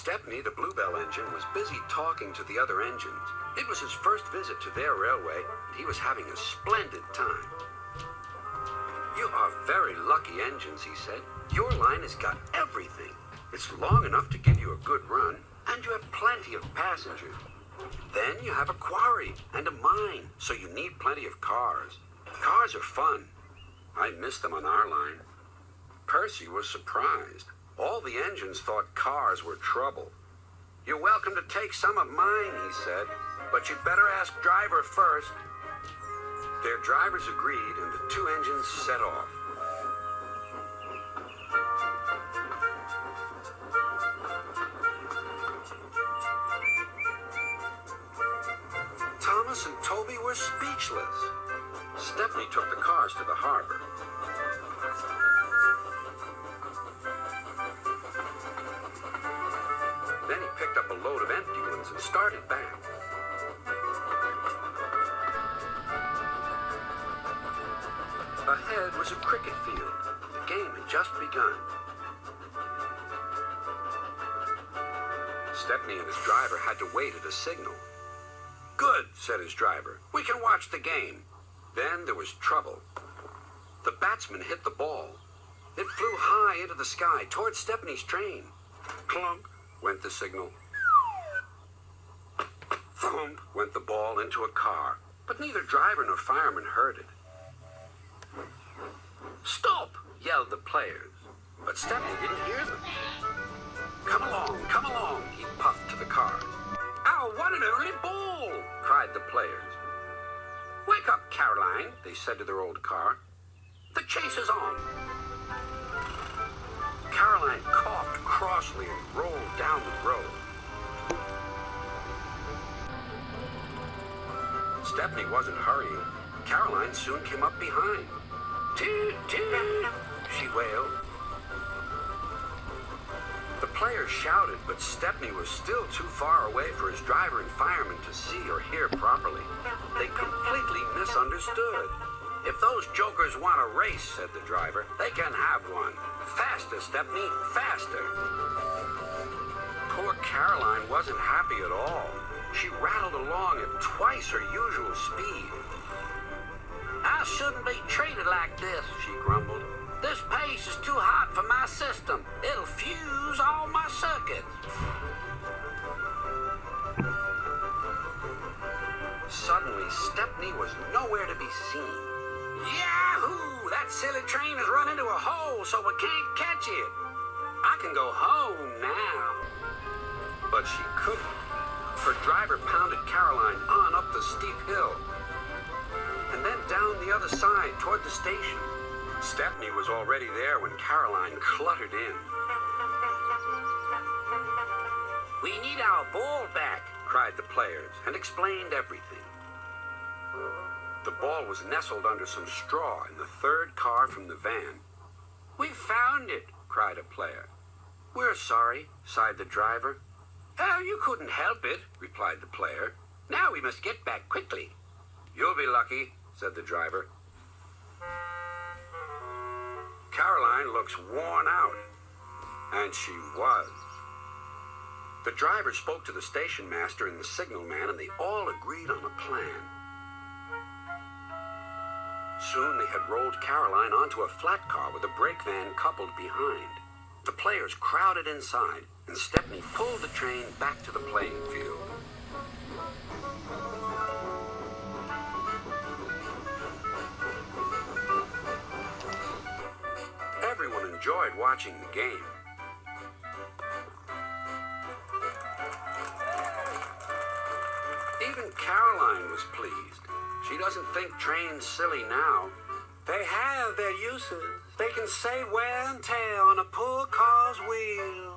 Stepney, the Bluebell engine, was busy talking to the other engines. It was his first visit to their railway, and he was having a splendid time. "You are very lucky engines," he said. "Your line has got everything. It's long enough to give you a good run, and you have plenty of passengers. Then you have a quarry and a mine, so you need plenty of cars. Cars are fun. I miss them on our line." Percy was surprised. All the engines thought cars were trouble. "You're welcome to take some of mine," he said, "but you'd better ask driver first." Their drivers agreed, and the two engines set off. Thomas and Toby were speechless. Stepney took the cars to the harbor. Then he picked up a load of empty ones and started back. Ahead was a cricket field. The game had just begun. Stepney and his driver had to wait at a signal. "Good," said his driver. "We can watch the game." Then there was trouble. The batsman hit the ball. It flew high into the sky toward Stepney's train. Clunk went the signal. Thump went the ball into a car, but neither driver nor fireman heard it. "Stop!" yelled the players, but Stepney didn't hear them. Come along," he puffed to the car. "Our one and only ball!" cried the players. "Wake up, Caroline," they said to their old car. "The chase is on." Caroline coughed crossly and rolled down the road. Stepney wasn't hurrying. Caroline soon came up behind. "Toot, toot," she wailed. The players shouted, but Stepney was still too far away for his driver and fireman to see or hear properly. They completely misunderstood. "If those jokers want a race," said the driver, "they can have one. Faster, Stepney, faster." Poor Caroline wasn't happy at all. She rattled along at twice her usual speed. "I shouldn't be treated like this," she grumbled. "This pace is too hot for my system. It'll fuse all my circuits." Suddenly, Stepney was nowhere to be seen. "Yahoo! That silly train has run into a hole, so we can't catch it. I can go home now." But she couldn't. Her driver pounded Caroline on up the steep hill, and then down the other side toward the station. Stepney was already there when Caroline cluttered in. "We need our ball back," cried the players, and explained everything. The ball was nestled under some straw in the third car from the van. "We found it," cried a player. "We're sorry," sighed the driver. "Oh, you couldn't help it," replied the player. "Now we must get back quickly." "You'll be lucky," said the driver. Caroline looks worn out. And she was. The driver spoke to the station master and the signal man, and they all agreed on a plan. Soon they had rolled Caroline onto a flat car with a brake van coupled behind. The players crowded inside, and Stepney pulled the train back to the playing field. Everyone enjoyed watching the game. Even Caroline was pleased. She doesn't think trains silly now. They have their uses. They can save wear and tear on a poor car's wheels.